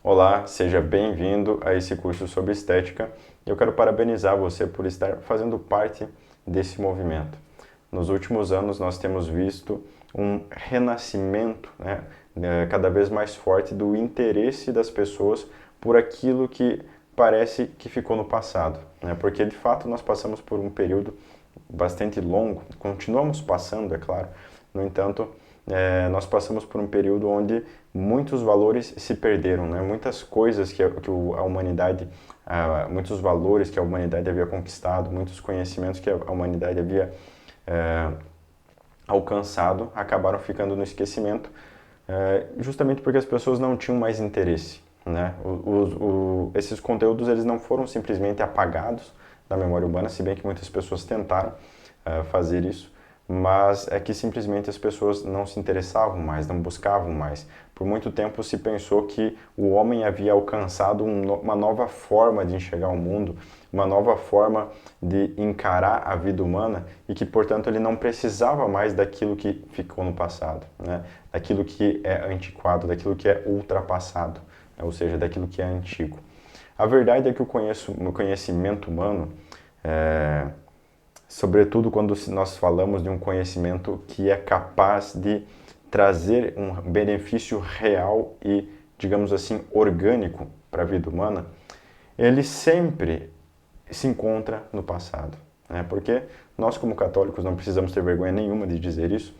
Olá, seja bem-vindo a esse curso sobre estética. Eu quero parabenizar você por estar fazendo parte desse movimento. Nos últimos anos, nós temos visto um renascimento, cada vez mais forte do interesse das pessoas por aquilo que parece que ficou no passado, né? Porque de fato nós passamos por um período bastante longo, continuamos passando, é claro. No entanto, nós passamos por um período onde muitos valores se perderam, né? Muitas coisas a humanidade, muitos valores que a humanidade havia conquistado, muitos conhecimentos que a humanidade havia alcançado, acabaram ficando no esquecimento, justamente porque as pessoas não tinham mais interesse, né? Esses conteúdos eles não foram simplesmente apagados da memória humana, se bem que muitas pessoas tentaram fazer isso, mas é que simplesmente as pessoas não se interessavam mais, não buscavam mais. Por muito tempo se pensou que o homem havia alcançado uma nova forma de enxergar o mundo, uma nova forma de encarar a vida humana e que, portanto, ele não precisava mais daquilo que ficou no passado, né? Daquilo que é antiquado, daquilo que é ultrapassado, né? Ou seja, daquilo que é antigo. A verdade é que o conhecimento humano, sobretudo quando nós falamos de um conhecimento que é capaz de trazer um benefício real e, digamos assim, orgânico para a vida humana, ele sempre se encontra no passado, né? Porque nós, como católicos, não precisamos ter vergonha nenhuma de dizer isso.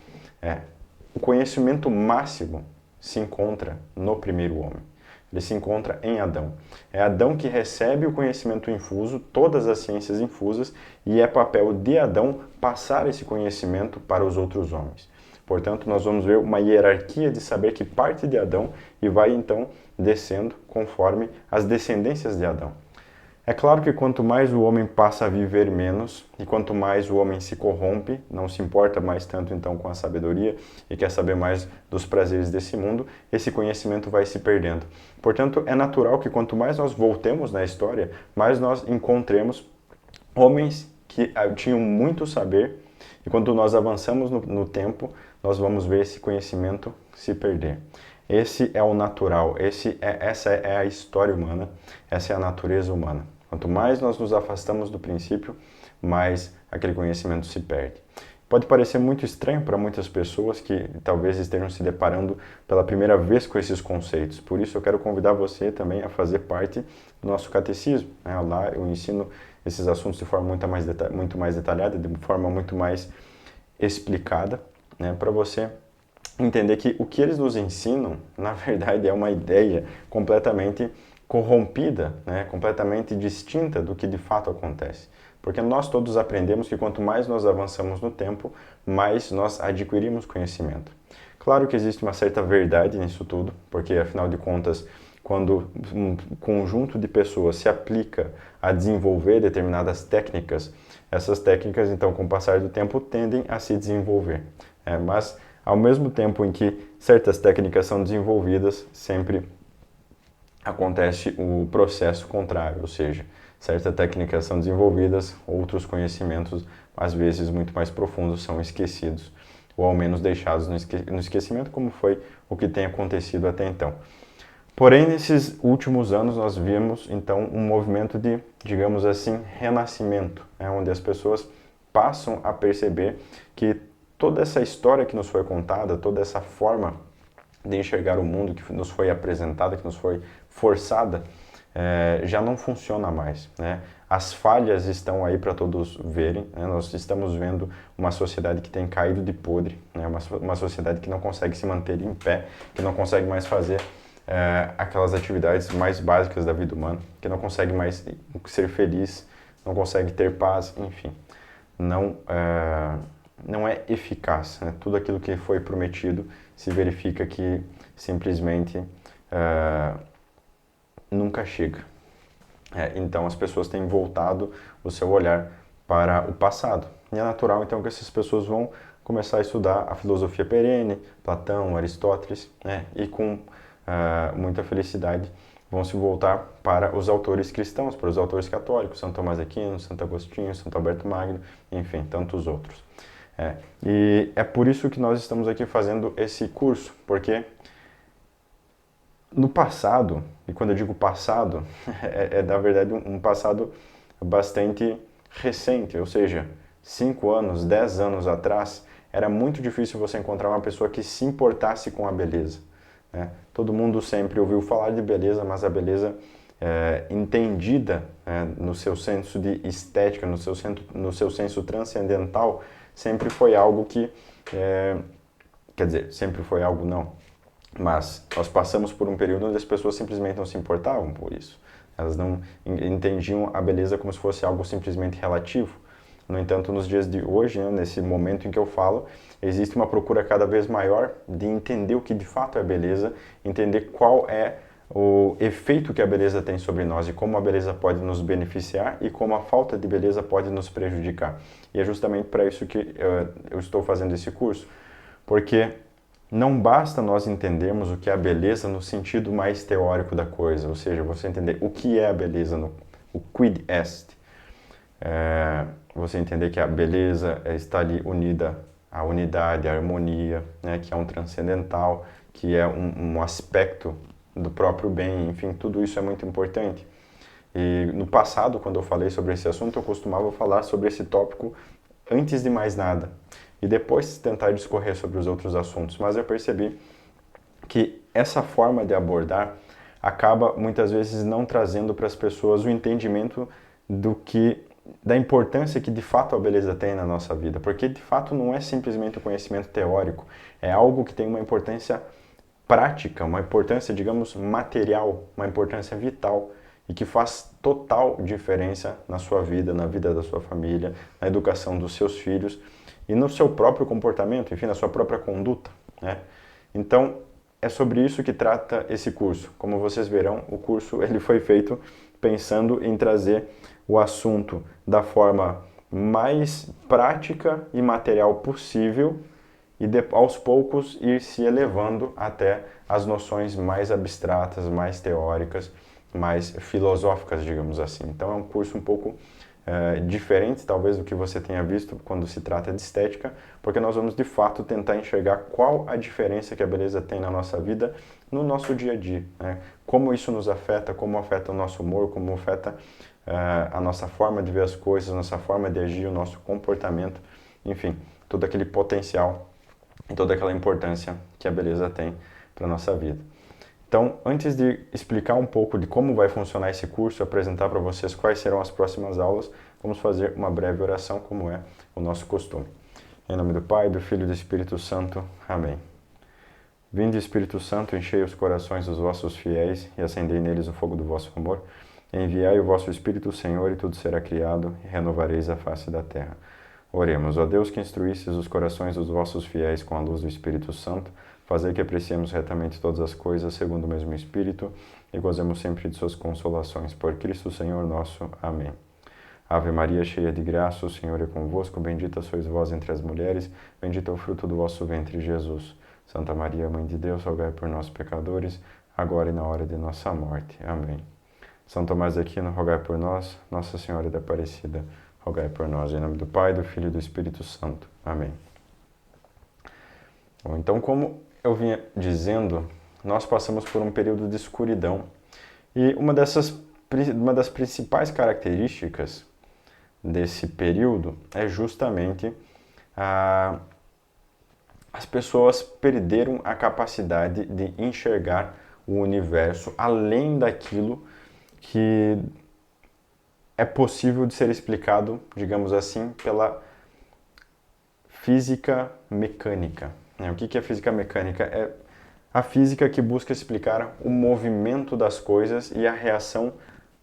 O conhecimento máximo se encontra no primeiro homem. Ele se encontra em Adão. É Adão que recebe o conhecimento infuso, todas as ciências infusas, e é papel de Adão passar esse conhecimento para os outros homens. Portanto, nós vamos ver uma hierarquia de saber que parte de Adão e vai então descendo conforme as descendências de Adão. É claro que quanto mais o homem passa a viver menos e quanto mais o homem se corrompe, não se importa mais tanto então com a sabedoria e quer saber mais dos prazeres desse mundo, esse conhecimento vai se perdendo. Portanto, é natural que quanto mais nós voltemos na história, mais nós encontremos homens que tinham muito saber e quando nós avançamos no tempo, nós vamos ver esse conhecimento se perder. Esse é o natural, essa é a história humana, essa é a natureza humana. Quanto mais nós nos afastamos do princípio, mais aquele conhecimento se perde. Pode parecer muito estranho para muitas pessoas que talvez estejam se deparando pela primeira vez com esses conceitos. Por isso eu quero convidar você também a fazer parte do nosso catecismo, né? Lá eu ensino esses assuntos de forma muito mais detalhada, de forma muito mais explicada, né? Para você entender que o que eles nos ensinam, na verdade, é uma ideia completamente corrompida, né? Completamente distinta do que de fato acontece. Porque nós todos aprendemos que quanto mais nós avançamos no tempo, mais nós adquirimos conhecimento. Claro que existe uma certa verdade nisso tudo, porque afinal de contas, quando um conjunto de pessoas se aplica a desenvolver determinadas técnicas, essas técnicas, então, com o passar do tempo, tendem a se desenvolver. Mas, ao mesmo tempo em que certas técnicas são desenvolvidas, sempre acontece o processo contrário, ou seja, certas técnicas são desenvolvidas, outros conhecimentos, às vezes muito mais profundos, são esquecidos, ou ao menos deixados no esquecimento, como foi o que tem acontecido até então. Porém, nesses últimos anos, nós vimos, então, um movimento de, digamos assim, renascimento, onde as pessoas passam a perceber que toda essa história que nos foi contada, toda essa forma de enxergar o mundo que nos foi apresentada, que nos foi forçada, já não funciona mais, né? As falhas estão aí para todos verem, né? Nós estamos vendo uma sociedade que tem caído de podre, né? Uma sociedade que não consegue se manter em pé, que não consegue mais fazer aquelas atividades mais básicas da vida humana, que não consegue mais ser feliz, não consegue ter paz, enfim. Não é eficaz, né? Tudo aquilo que foi prometido se verifica que simplesmente nunca chega. Então as pessoas têm voltado o seu olhar para o passado. E é natural então que essas pessoas vão começar a estudar a filosofia perene, Platão, Aristóteles, né? E com muita felicidade vão se voltar para os autores cristãos, para os autores católicos, São Tomás de Aquino, Santo Agostinho, Santo Alberto Magno, enfim, tantos outros. E é por isso que nós estamos aqui fazendo esse curso, porque No passado, e quando eu digo passado, na verdade um passado bastante recente, ou seja, 5 anos, 10 anos atrás, era muito difícil você encontrar uma pessoa que se importasse com a beleza, né? Todo mundo sempre ouviu falar de beleza, mas a beleza entendida no seu senso de estética, no seu senso transcendental, sempre foi algo que, quer dizer, sempre foi algo não, mas nós passamos por um período onde as pessoas simplesmente não se importavam por isso. Elas não entendiam a beleza como se fosse algo simplesmente relativo. No entanto, nos dias de hoje, né, nesse momento em que eu falo, existe uma procura cada vez maior de entender o que de fato é beleza, entender qual é o efeito que a beleza tem sobre nós e como a beleza pode nos beneficiar e como a falta de beleza pode nos prejudicar. E é justamente para isso que eu estou fazendo esse curso, porque não basta nós entendermos o que é a beleza no sentido mais teórico da coisa, ou seja, você entender o que é a beleza, o quid est. Você entender que a beleza está ali unida à unidade, à harmonia, né, que é um transcendental, que é um aspecto do próprio bem, enfim, tudo isso é muito importante. E no passado, quando eu falei sobre esse assunto, eu costumava falar sobre esse tópico antes de mais nada e depois tentar discorrer sobre os outros assuntos, mas eu percebi que essa forma de abordar acaba muitas vezes não trazendo para as pessoas o entendimento da importância que de fato a beleza tem na nossa vida, porque de fato não é simplesmente o conhecimento teórico, é algo que tem uma importância prática, uma importância, digamos, material, uma importância vital e que faz total diferença na sua vida, na vida da sua família, na educação dos seus filhos e no seu próprio comportamento, enfim, na sua própria conduta, né? Então, é sobre isso que trata esse curso. Como vocês verão, o curso ele foi feito pensando em trazer o assunto da forma mais prática e material possível e aos poucos ir se elevando até as noções mais abstratas, mais teóricas, mais filosóficas, digamos assim. Então é um curso um pouco diferente, talvez, do que você tenha visto quando se trata de estética, porque nós vamos de fato tentar enxergar qual a diferença que a beleza tem na nossa vida, no nosso dia a dia, né? Como isso nos afeta, como afeta o nosso humor, como afeta a nossa forma de ver as coisas, a nossa forma de agir, o nosso comportamento, enfim, todo aquele potencial e toda aquela importância que a beleza tem para a nossa vida. Então, antes de explicar um pouco de como vai funcionar esse curso e apresentar para vocês quais serão as próximas aulas, vamos fazer uma breve oração, como é o nosso costume. Em nome do Pai, do Filho e do Espírito Santo. Amém. Vinde, Espírito Santo, enchei os corações dos vossos fiéis e acendei neles o fogo do vosso amor. Enviai o vosso Espírito, Senhor, e tudo será criado, e renovareis a face da terra. Oremos, ó Deus, que instruístes os corações dos vossos fiéis com a luz do Espírito Santo, fazei que apreciemos retamente todas as coisas segundo o mesmo Espírito e gozemos sempre de suas consolações. Por Cristo Senhor nosso. Amém. Ave Maria, cheia de graça, o Senhor é convosco, bendita sois vós entre as mulheres, bendito é o fruto do vosso ventre, Jesus. Santa Maria, Mãe de Deus, rogai por nós, pecadores, agora e na hora de nossa morte. Amém. São Tomás de Aquino, rogai por nós. Nossa Senhora da Aparecida, rogai por nós. Em nome do Pai, do Filho e do Espírito Santo. Amém. Bom, então, como eu vinha dizendo, nós passamos por um período de escuridão. E uma das principais características desse período é justamente as pessoas perderam a capacidade de enxergar o universo além daquilo que é possível de ser explicado, digamos assim, pela física mecânica. O que é física mecânica? É a física que busca explicar o movimento das coisas e a reação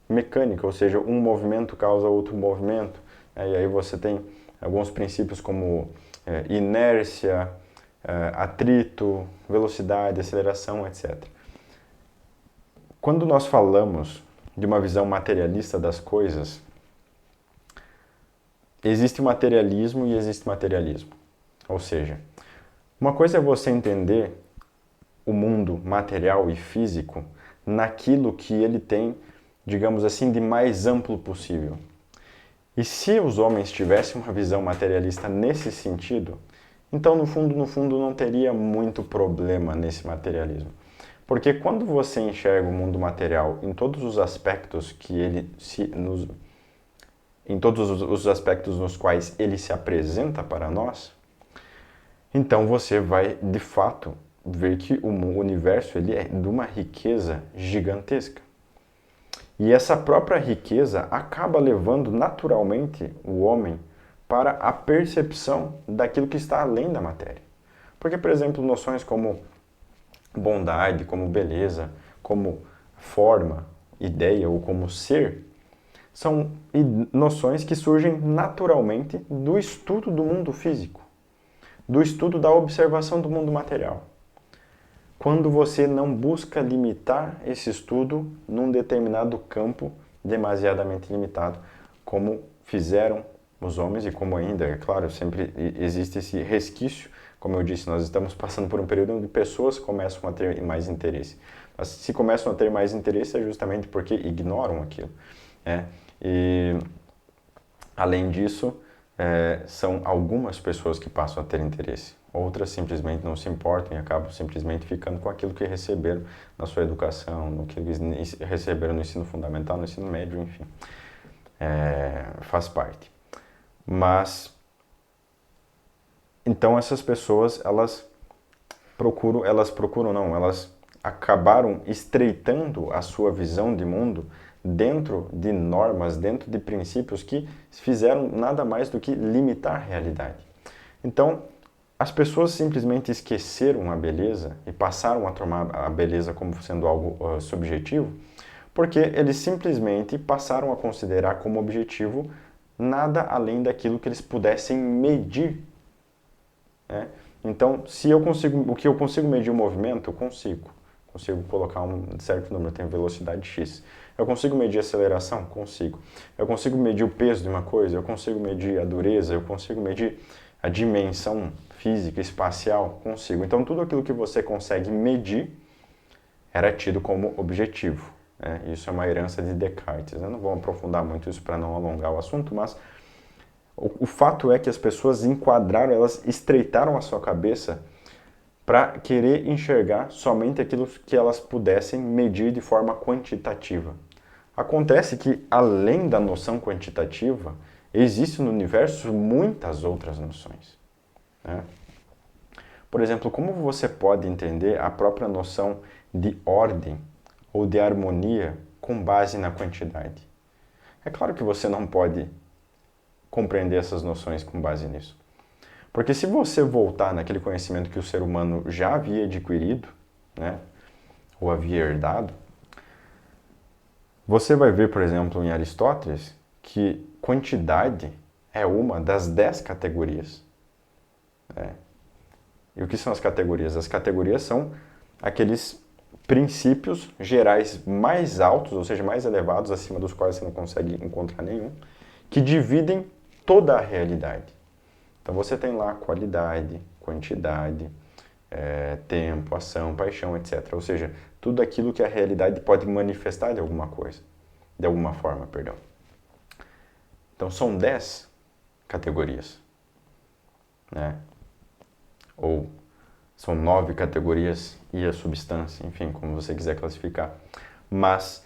mecânica, ou seja, um movimento causa outro movimento. E aí você tem alguns princípios como inércia, atrito, velocidade, aceleração, etc. Quando nós falamos de uma visão materialista das coisas, existe materialismo e existe materialismo. Ou seja, uma coisa é você entender o mundo material e físico naquilo que ele tem, digamos assim, de mais amplo possível. E se os homens tivessem uma visão materialista nesse sentido, então no fundo não teria muito problema nesse materialismo. Porque quando você enxerga o mundo material em todos os aspectos em todos os aspectos nos quais ele se apresenta para nós, então você vai, de fato, ver que o universo ele é de uma riqueza gigantesca. E essa própria riqueza acaba levando naturalmente o homem para a percepção daquilo que está além da matéria. Porque, por exemplo, noções como bondade, como beleza, como forma, ideia ou como ser, são noções que surgem naturalmente do estudo do mundo físico, do estudo da observação do mundo material. Quando você não busca limitar esse estudo num determinado campo demasiadamente limitado, como fizeram os homens e como ainda, é claro, sempre existe esse resquício. Como eu disse, nós estamos passando por um período onde pessoas começam a ter mais interesse. Mas se começam a ter mais interesse é justamente porque ignoram aquilo, né? E, além disso, são algumas pessoas que passam a ter interesse. Outras simplesmente não se importam e acabam simplesmente ficando com aquilo que receberam na sua educação, no que receberam no ensino fundamental, no ensino médio, enfim. Faz parte. Mas, então essas pessoas, elas acabaram estreitando a sua visão de mundo dentro de normas, dentro de princípios que fizeram nada mais do que limitar a realidade. Então, as pessoas simplesmente esqueceram a beleza e passaram a tomar a beleza como sendo algo subjetivo, porque eles simplesmente passaram a considerar como objetivo nada além daquilo que eles pudessem medir, né? Então, o que eu consigo medir o movimento, eu consigo colocar um certo número, eu tenho velocidade X. Eu consigo medir a aceleração? Consigo. Eu consigo medir o peso de uma coisa? Eu consigo medir a dureza? Eu consigo medir a dimensão física, espacial? Consigo. Então, tudo aquilo que você consegue medir era tido como objetivo, né? Isso é uma herança de Descartes. Eu não vou aprofundar muito isso para não alongar o assunto, mas o fato é que as pessoas enquadraram, elas estreitaram a sua cabeça para querer enxergar somente aquilo que elas pudessem medir de forma quantitativa. Acontece que, além da noção quantitativa, existem no universo muitas outras noções, né? Por exemplo, como você pode entender a própria noção de ordem ou de harmonia com base na quantidade? É claro que você não pode compreender essas noções com base nisso. Porque se você voltar naquele conhecimento que o ser humano já havia adquirido, né, ou havia herdado, você vai ver, por exemplo, em Aristóteles, que quantidade é uma das 10 categorias, né? E o que são as categorias? As categorias são aqueles princípios gerais mais altos, ou seja, mais elevados, acima dos quais você não consegue encontrar nenhum, que dividem toda a realidade. Então você tem lá qualidade, quantidade, tempo, ação, paixão, etc. Ou seja, tudo aquilo que a realidade pode manifestar de alguma coisa, de alguma forma, perdão. Então são 10 categorias, né? Ou são 9 categorias e a substância, enfim, como você quiser classificar. Mas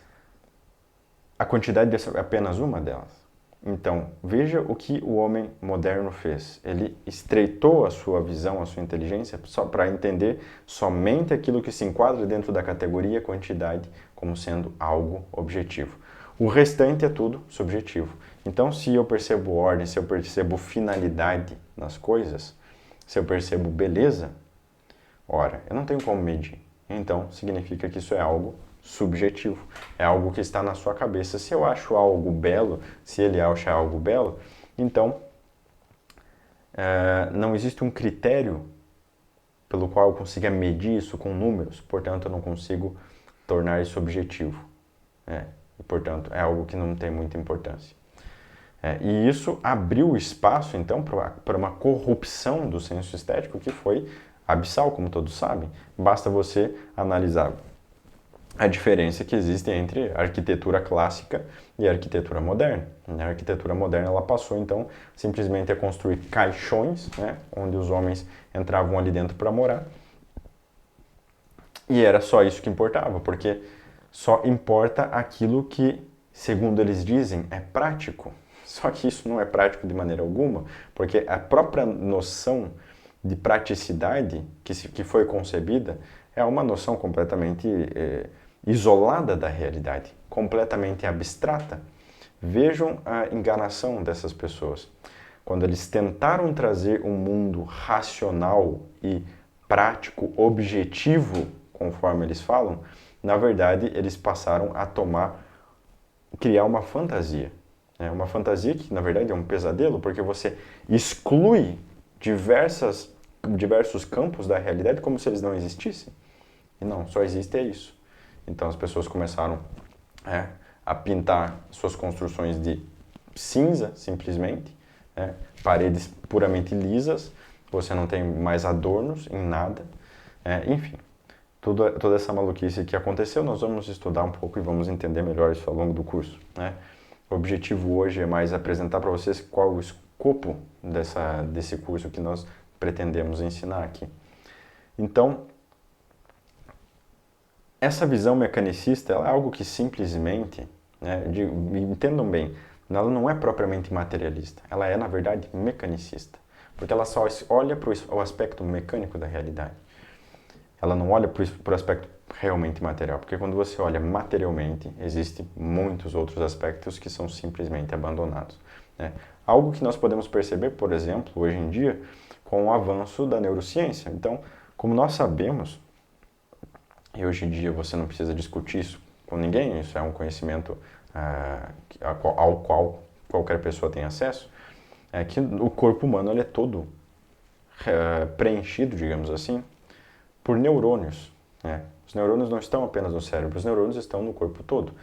a quantidade é apenas uma delas. Então, veja o que o homem moderno fez. Ele estreitou a sua visão, a sua inteligência, só para entender somente aquilo que se enquadra dentro da categoria quantidade como sendo algo objetivo. O restante é tudo subjetivo. Então, se eu percebo ordem, se eu percebo finalidade nas coisas, se eu percebo beleza, ora, eu não tenho como medir. Então, significa que isso é algo subjetivo. É algo que está na sua cabeça. Se eu acho algo belo, se ele acha algo belo, então não existe um critério pelo qual eu consiga medir isso com números, portanto eu não consigo tornar isso objetivo. E, portanto, é algo que não tem muita importância. E isso abriu espaço, então, para uma corrupção do senso estético que foi abissal, como todos sabem. Basta você analisar a diferença que existe entre a arquitetura clássica e a arquitetura moderna. A arquitetura moderna ela passou, então, simplesmente a construir caixões, né, onde os homens entravam ali dentro para morar, E era só isso que importava, porque só importa aquilo que, segundo eles dizem, é prático. Só que isso não é prático de maneira alguma, porque a própria noção de praticidade que foi concebida é uma noção completamente isolada da realidade, completamente abstrata. Vejam a enganação dessas pessoas. Quando eles tentaram trazer um mundo racional e prático, objetivo, conforme eles falam, na verdade eles passaram a criar uma fantasia. Uma fantasia que na verdade é um pesadelo, porque você exclui diversos campos da realidade como se eles não existissem. E não, só existe isso. Então as pessoas começaram a pintar suas construções de cinza, simplesmente, paredes puramente lisas, você não tem mais adornos em nada, enfim. Toda essa maluquice que aconteceu, nós vamos estudar um pouco e vamos entender melhor isso ao longo do curso. O objetivo hoje é mais apresentar para vocês qual o escopo desse curso que nós pretendemos ensinar aqui. Então, essa visão mecanicista ela é algo que simplesmente, entendam bem, ela não é propriamente materialista, ela é, na verdade, mecanicista, porque ela só olha para o aspecto mecânico da realidade. Ela não olha para o aspecto realmente material, porque quando você olha materialmente, existem muitos outros aspectos que são simplesmente abandonados. Algo que nós podemos perceber, por exemplo, hoje em dia, com o avanço da neurociência. Então, como nós sabemos, e hoje em dia você não precisa discutir isso com ninguém, isso é um conhecimento ao qual qualquer pessoa tem acesso, é que o corpo humano ele é todo preenchido, digamos assim, por neurônios. Os neurônios não estão apenas no cérebro, os neurônios estão no corpo todo.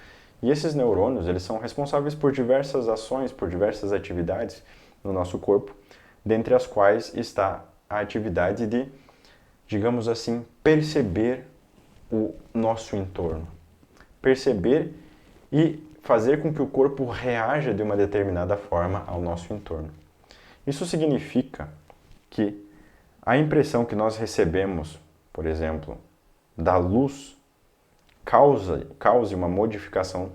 E esses neurônios, eles são responsáveis por diversas ações, por diversas atividades no nosso corpo, dentre as quais está a atividade de, digamos assim, perceber o nosso entorno. Perceber e fazer com que o corpo reaja de uma determinada forma ao nosso entorno. Isso significa que a impressão que nós recebemos, por exemplo, da luz, cause uma modificação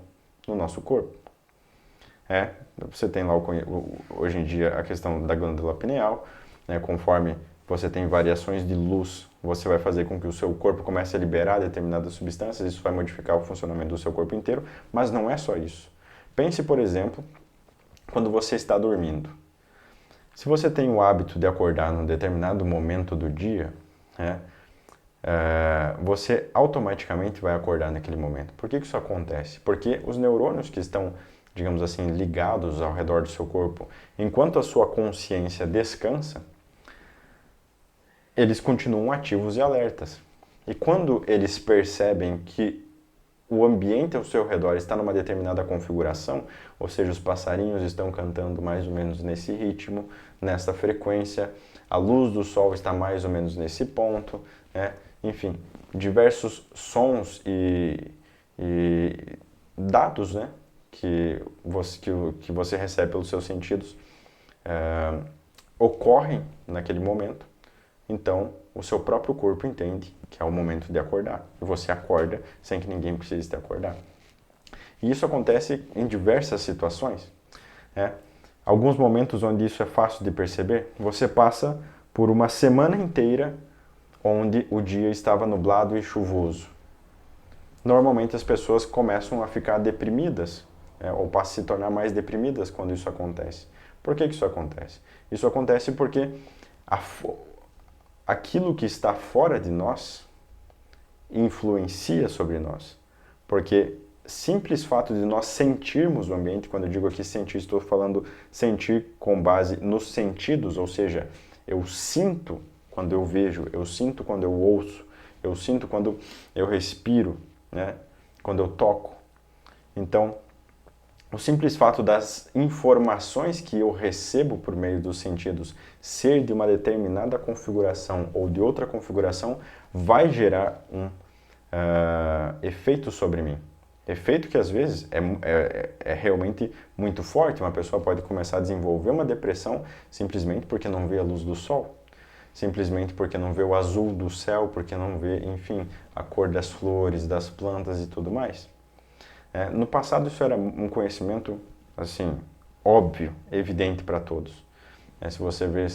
no nosso corpo. Você tem lá hoje em dia a questão da glândula pineal, conforme você tem variações de luz, você vai fazer com que o seu corpo comece a liberar determinadas substâncias, isso vai modificar o funcionamento do seu corpo inteiro, mas não é só isso. Pense, por exemplo, quando você está dormindo. Se você tem o hábito de acordar num determinado momento do dia, você automaticamente vai acordar naquele momento. Por que isso acontece? Porque os neurônios que estão, digamos assim, ligados ao redor do seu corpo, enquanto a sua consciência descansa, eles continuam ativos e alertas. E quando eles percebem que o ambiente ao seu redor está numa determinada configuração, ou seja, os passarinhos estão cantando mais ou menos nesse ritmo, nessa frequência, a luz do sol está mais ou menos nesse ponto, enfim, diversos sons e dados que você recebe pelos seus sentidos ocorrem naquele momento. Então, o seu próprio corpo entende que é o momento de acordar. E você acorda sem que ninguém precise te acordar. E isso acontece em diversas situações. Alguns momentos onde isso é fácil de perceber, você passa por uma semana inteira onde o dia estava nublado e chuvoso. Normalmente as pessoas começam a ficar deprimidas, ou passam a se tornar mais deprimidas quando isso acontece. Por que isso acontece? Isso acontece porque aquilo que está fora de nós influencia sobre nós. Porque simples fato de nós sentirmos o ambiente, quando eu digo aqui sentir, estou falando sentir com base nos sentidos, ou seja, eu sinto quando eu vejo, eu sinto quando eu ouço, eu sinto quando eu respiro, quando eu toco. Então, o simples fato das informações que eu recebo por meio dos sentidos ser de uma determinada configuração ou de outra configuração vai gerar um efeito sobre mim. Efeito que às vezes é realmente muito forte. Uma pessoa pode começar a desenvolver uma depressão simplesmente porque não vê a luz do sol. simplesmente porque não vê o azul do céu, porque não vê, enfim, a cor das flores, das plantas e tudo mais. No passado isso era um conhecimento, assim, óbvio, evidente para todos. Se você vê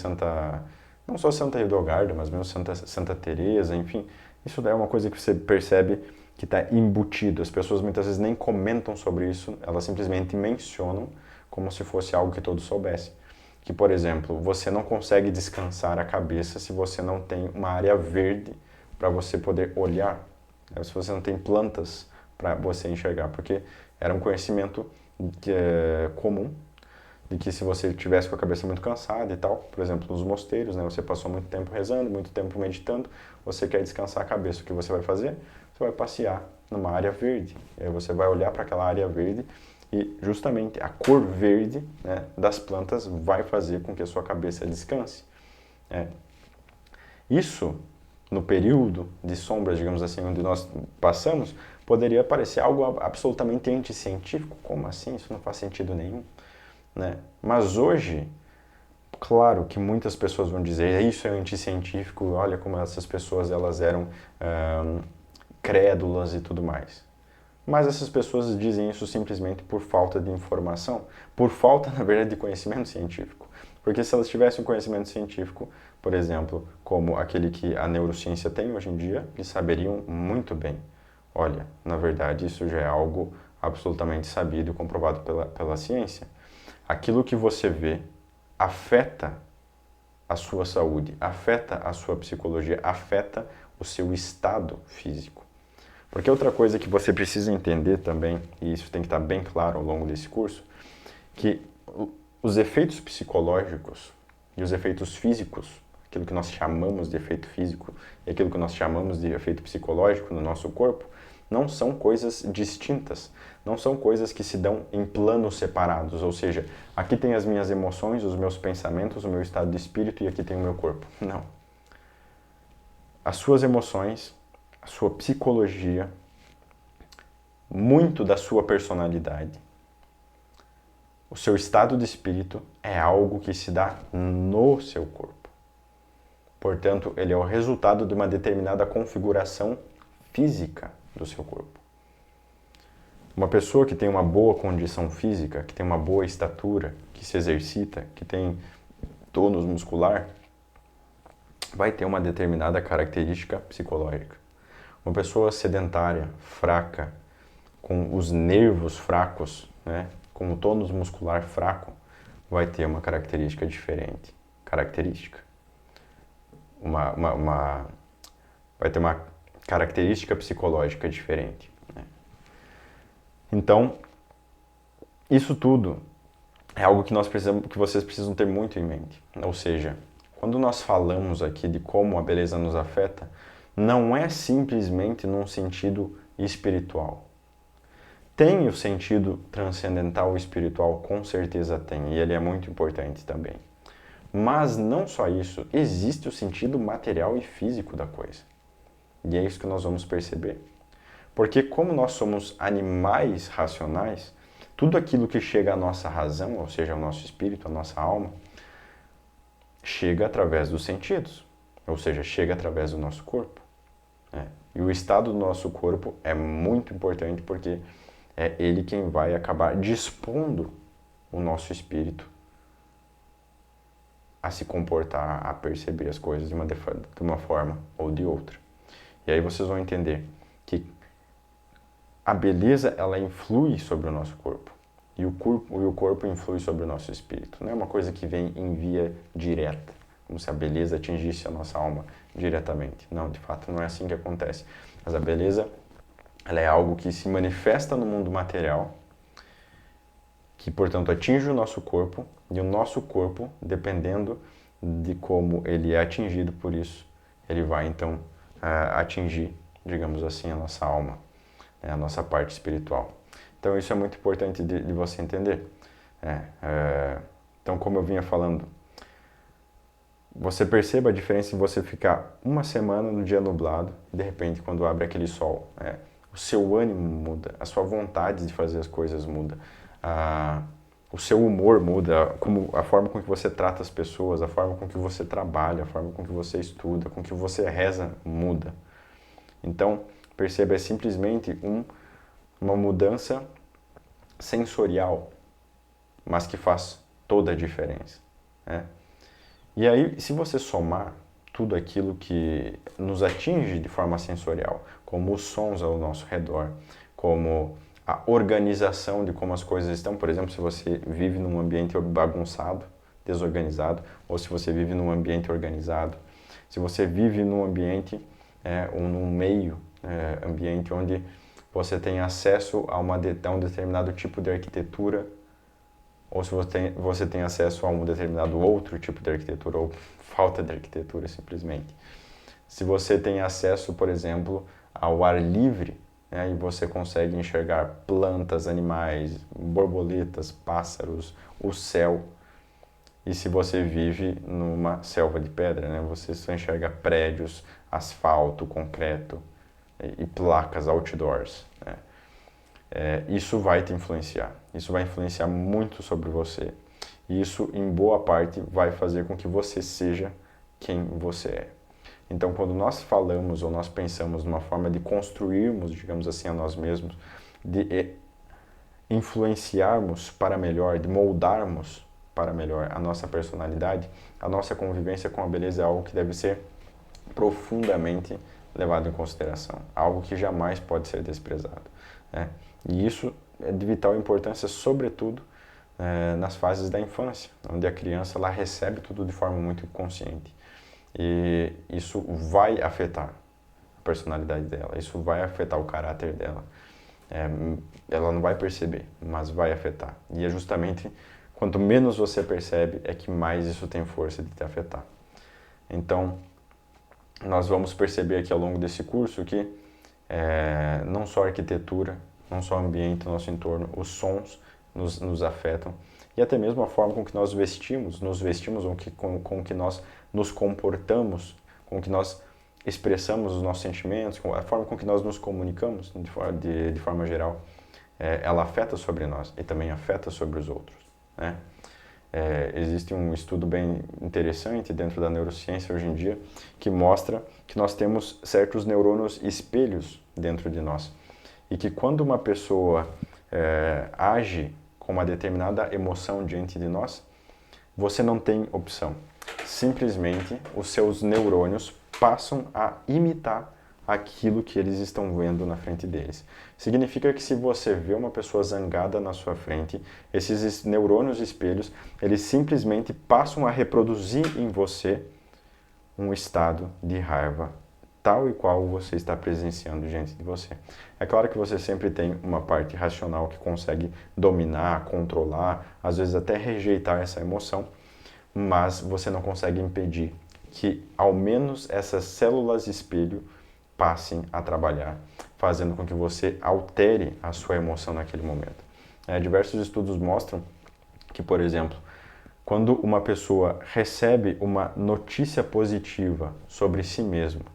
não só Santa Hildegarda, mas mesmo Santa Teresa, enfim, isso daí é uma coisa que você percebe que está embutido. As pessoas muitas vezes nem comentam sobre isso, elas simplesmente mencionam como se fosse algo que todos soubessem. Que, por exemplo, você não consegue descansar a cabeça se você não tem uma área verde para você poder olhar, se você não tem plantas para você enxergar, porque era um conhecimento comum de que se você tivesse com a cabeça muito cansada e tal, por exemplo, nos mosteiros, né, você passou muito tempo rezando, muito tempo meditando, você quer descansar a cabeça, o que você vai fazer? Você vai passear numa área verde, e aí você vai olhar para aquela área verde e justamente a cor verde, né, das plantas vai fazer com que a sua cabeça descanse. Isso, no período de sombras, digamos assim, onde nós passamos, poderia parecer algo absolutamente anticientífico. Como assim? Isso não faz sentido nenhum. Né? Mas hoje, claro que muitas pessoas vão dizer isso é anticientífico, olha como essas pessoas elas eram crédulas e tudo mais. Mas essas pessoas dizem isso simplesmente por falta de informação, por falta, na verdade, de conhecimento científico. Porque se elas tivessem um conhecimento científico, por exemplo, como aquele que a neurociência tem hoje em dia, eles saberiam muito bem. Olha, na verdade, isso já é algo absolutamente sabido e comprovado pela ciência. Aquilo que você vê afeta a sua saúde, afeta a sua psicologia, afeta o seu estado físico. Porque outra coisa que você precisa entender também, e isso tem que estar bem claro ao longo desse curso, que os efeitos psicológicos e os efeitos físicos, aquilo que nós chamamos de efeito físico e aquilo que nós chamamos de efeito psicológico no nosso corpo, não são coisas distintas, não são coisas que se dão em planos separados, ou seja, aqui tem as minhas emoções, os meus pensamentos, o meu estado de espírito e aqui tem o meu corpo. Não. As suas emoções, a sua psicologia, muito da sua personalidade, o seu estado de espírito é algo que se dá no seu corpo. Portanto, ele é o resultado de uma determinada configuração física do seu corpo. Uma pessoa que tem uma boa condição física, que tem uma boa estatura, que se exercita, que tem tônus muscular, vai ter uma determinada característica psicológica. Uma pessoa sedentária, fraca, com os nervos fracos, né, com o tônus muscular fraco, vai ter uma característica diferente. Vai ter uma característica psicológica diferente. Né? Então, isso tudo é algo que que vocês precisam ter muito em mente. Ou seja, quando nós falamos aqui de como a beleza nos afeta, não é simplesmente num sentido espiritual. Tem o sentido transcendental espiritual, com certeza tem, e ele é muito importante também. Mas não só isso, existe o sentido material e físico da coisa. E é isso que nós vamos perceber. Porque como nós somos animais racionais, tudo aquilo que chega à nossa razão, ou seja, ao nosso espírito, à nossa alma, chega através dos sentidos, ou seja, chega através do nosso corpo. Né? E o estado do nosso corpo é muito importante porque é ele quem vai acabar dispondo o nosso espírito a se comportar, a perceber as coisas de uma forma ou de outra. E aí vocês vão entender que a beleza ela influi sobre o nosso corpo e o corpo influi sobre o nosso espírito. Não é uma coisa que vem em via direta, como se a beleza atingisse a nossa alma diretamente. Não, de fato não é assim que acontece. Mas a beleza ela é algo que se manifesta no mundo material, que portanto atinge o nosso corpo e o nosso corpo, dependendo de como ele é atingido por isso, ele vai então atingir, digamos assim, a nossa alma, né, a nossa parte espiritual. Então isso é muito importante de você entender. Então, como eu vinha falando, você perceba a diferença em você ficar uma semana no dia nublado e de repente quando abre aquele sol, o seu ânimo muda, a sua vontade de fazer as coisas muda, o seu humor muda, como a forma com que você trata as pessoas, a forma com que você trabalha, a forma com que você estuda, com que você reza muda. Então, perceba, é simplesmente uma mudança sensorial, mas que faz toda a diferença, né? E aí, se você somar tudo aquilo que nos atinge de forma sensorial, como os sons ao nosso redor, como a organização de como as coisas estão, por exemplo, se você vive num ambiente bagunçado, desorganizado, ou se você vive num ambiente organizado, se você vive num ambiente ou num meio ambiente onde você tem acesso a um determinado tipo de arquitetura, ou se você tem acesso a um determinado outro tipo de arquitetura, ou falta de arquitetura simplesmente. Se você tem acesso, por exemplo, ao ar livre, né, e você consegue enxergar plantas, animais, borboletas, pássaros, o céu. E se você vive numa selva de pedra, né, você só enxerga prédios, asfalto, concreto e placas outdoors, né? Isso vai te influenciar. Isso vai influenciar muito sobre você. E isso, em boa parte, vai fazer com que você seja quem você é. Então, quando nós falamos ou nós pensamos numa forma de construirmos, digamos assim, a nós mesmos, de influenciarmos para melhor, de moldarmos para melhor a nossa personalidade, a nossa convivência com a beleza é algo que deve ser profundamente levado em consideração, algo que jamais pode ser desprezado, né? E isso é de vital importância, sobretudo, nas fases da infância, onde a criança ela recebe tudo de forma muito inconsciente. E isso vai afetar a personalidade dela, isso vai afetar o caráter dela. Ela não vai perceber, mas vai afetar. E é justamente quanto menos você percebe, é que mais isso tem força de te afetar. Então, nós vamos perceber aqui ao longo desse curso que não só a arquitetura, não só o ambiente, o nosso entorno, os sons nos afetam, e até mesmo a forma com que nós nos vestimos, com que nós nos comportamos, com que nós expressamos os nossos sentimentos, a forma com que nós nos comunicamos de forma geral, ela afeta sobre nós e também afeta sobre os outros, né? Existe um estudo bem interessante dentro da neurociência hoje em dia que mostra que nós temos certos neurônios espelhos dentro de nós e que quando uma pessoa age com uma determinada emoção diante de nós, você não tem opção. Simplesmente os seus neurônios passam a imitar aquilo que eles estão vendo na frente deles. Significa que se você vê uma pessoa zangada na sua frente, esses neurônios espelhos, eles simplesmente passam a reproduzir em você um estado de raiva tal e qual você está presenciando diante de você. É claro que você sempre tem uma parte racional que consegue dominar, controlar, às vezes até rejeitar essa emoção, mas você não consegue impedir que ao menos essas células espelho passem a trabalhar, fazendo com que você altere a sua emoção naquele momento. Diversos estudos mostram que, por exemplo, quando uma pessoa recebe uma notícia positiva sobre si mesma,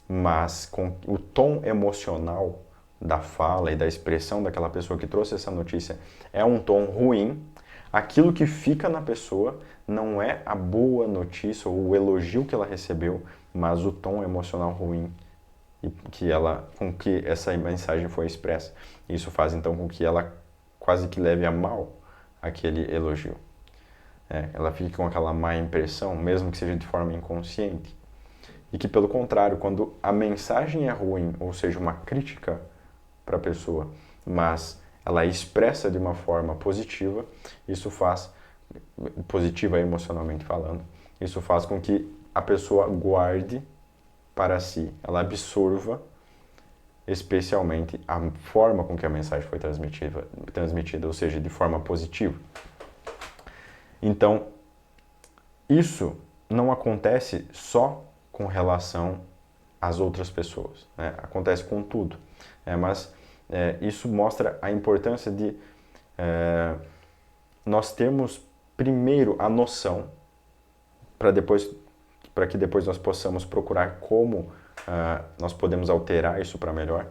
mas com o tom emocional da fala e da expressão daquela pessoa que trouxe essa notícia é um tom ruim, aquilo que fica na pessoa não é a boa notícia ou o elogio que ela recebeu, mas o tom emocional ruim com que essa mensagem foi expressa. Isso faz então com que ela quase que leve a mal aquele elogio. Ela fica com aquela má impressão, mesmo que seja de forma inconsciente. E que, pelo contrário, quando a mensagem é ruim, ou seja, uma crítica para a pessoa, mas ela é expressa de uma forma positiva, positiva emocionalmente falando, isso faz com que a pessoa guarde para si, ela absorva especialmente a forma com que a mensagem foi transmitida, ou seja, de forma positiva. Então, isso não acontece só com relação às outras pessoas, né? Acontece com tudo, mas isso mostra a importância de nós termos primeiro a noção para que depois nós possamos procurar como nós podemos alterar isso para melhor,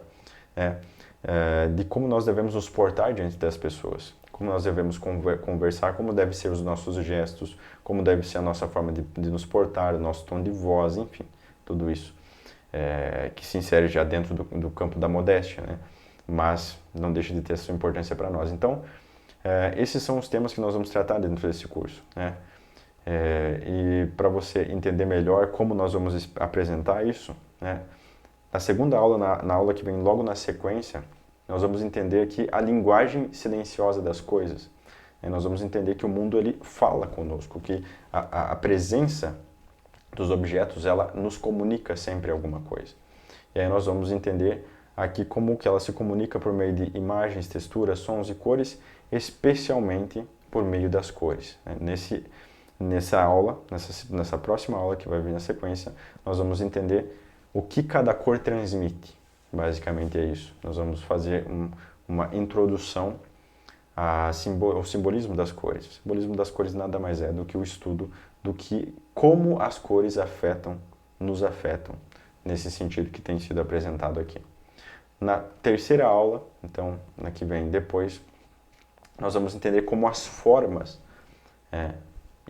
de como nós devemos nos portar diante das pessoas, como nós devemos conversar, como devem ser os nossos gestos, como deve ser a nossa forma de nos portar, o nosso tom de voz, enfim, tudo isso que se insere já dentro do campo da modéstia, né? Mas não deixa de ter sua importância para nós. Então, esses são os temas que nós vamos tratar dentro desse curso, né? E para você entender melhor como nós vamos apresentar isso, né? Na segunda aula, na aula que vem logo na sequência, nós vamos entender aqui a linguagem silenciosa das coisas. Nós vamos entender que o mundo ele fala conosco, que a presença dos objetos ela nos comunica sempre alguma coisa. E aí nós vamos entender aqui como que ela se comunica por meio de imagens, texturas, sons e cores, especialmente por meio das cores. Nessa próxima aula que vai vir na sequência, nós vamos entender o que cada cor transmite. Basicamente é isso. Nós vamos fazer uma introdução ao simbolismo das cores. O simbolismo das cores nada mais é do que o estudo do que como as cores nos afetam, nesse sentido que tem sido apresentado aqui. Na terceira aula, então, na que vem depois, nós vamos entender como as formas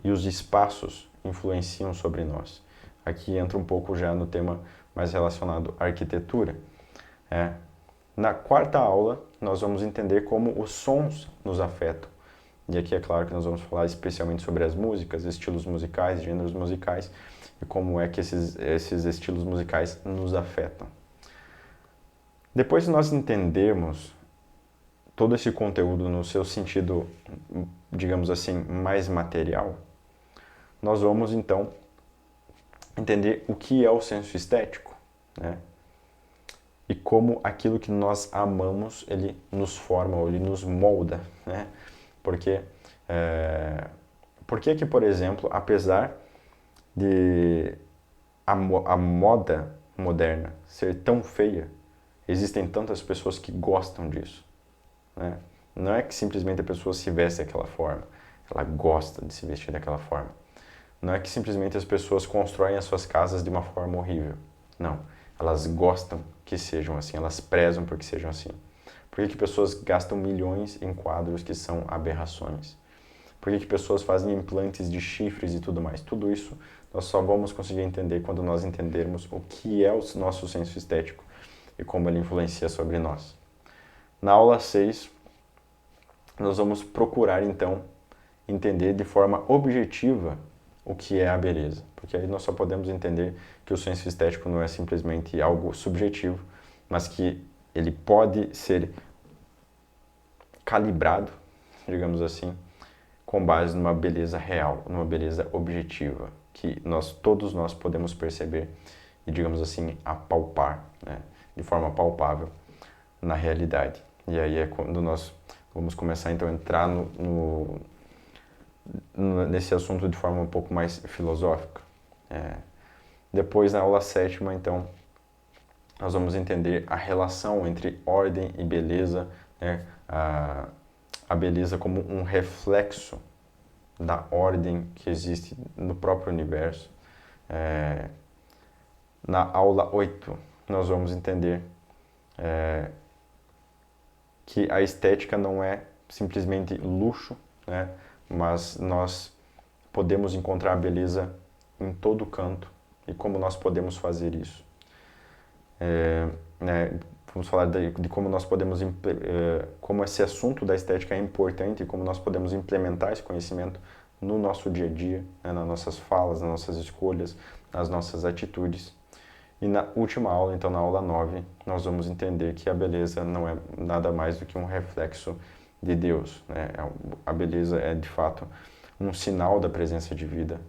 e os espaços influenciam sobre nós. Aqui entra um pouco já no tema mais relacionado à arquitetura. Na quarta aula, nós vamos entender como os sons nos afetam. E aqui é claro que nós vamos falar especialmente sobre as músicas, estilos musicais, gêneros musicais, e como é que esses estilos musicais nos afetam. Depois de nós entendermos todo esse conteúdo no seu sentido, digamos assim, mais material, nós vamos então entender o que é o senso estético, né? E como aquilo que nós amamos, ele nos forma, ou ele nos molda, né? Porque, por exemplo, apesar de a moda moderna ser tão feia, existem tantas pessoas que gostam disso, né? Não é que simplesmente a pessoa se veste daquela forma, ela gosta de se vestir daquela forma. Não é que simplesmente as pessoas constroem as suas casas de uma forma horrível. Não, elas gostam que sejam assim, elas prezam por que sejam assim. Por que pessoas gastam milhões em quadros que são aberrações? Por que pessoas fazem implantes de chifres e tudo mais? Tudo isso nós só vamos conseguir entender quando nós entendermos o que é o nosso senso estético e como ele influencia sobre nós. Na aula 6, nós vamos procurar então entender de forma objetiva o que é a beleza. Porque aí nós só podemos entender que o senso estético não é simplesmente algo subjetivo, mas que ele pode ser calibrado, digamos assim, com base numa beleza real, numa beleza objetiva, que todos nós podemos perceber e, digamos assim, apalpar, né, de forma palpável na realidade. E aí é quando nós vamos começar então a entrar nesse assunto de forma um pouco mais filosófica. Depois, na aula 7ª, então, nós vamos entender a relação entre ordem e beleza, né? A beleza como um reflexo da ordem que existe no próprio universo. Na aula 8, nós vamos entender que a estética não é simplesmente luxo, né? Mas nós podemos encontrar a beleza em todo canto e como nós podemos fazer isso. Vamos falar de como nós podemos, como esse assunto da estética é importante e como nós podemos implementar esse conhecimento no nosso dia a dia, né, nas nossas falas, nas nossas escolhas, nas nossas atitudes. E na última aula, então na aula 9, nós vamos entender que a beleza não é nada mais do que um reflexo de Deus, né? A beleza é de fato um sinal da presença de vida,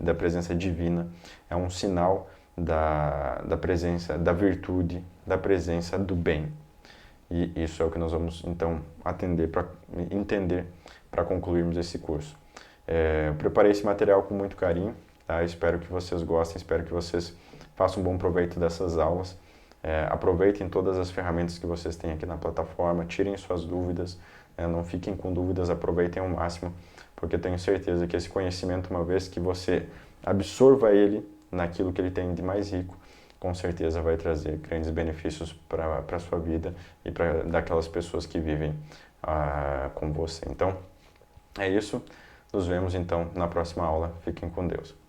da presença divina, é um sinal da presença da virtude, da presença do bem. E isso é o que nós vamos então entender para concluirmos esse curso. Eu preparei esse material com muito carinho, tá? Espero que vocês gostem, espero que vocês façam um bom proveito dessas aulas. Aproveitem todas as ferramentas que vocês têm aqui na plataforma, tirem suas dúvidas, não fiquem com dúvidas, aproveitem ao máximo, porque tenho certeza que esse conhecimento, uma vez que você absorva ele naquilo que ele tem de mais rico, com certeza vai trazer grandes benefícios para a sua vida e para daquelas pessoas que vivem com você. Então, é isso. Nos vemos então na próxima aula. Fiquem com Deus.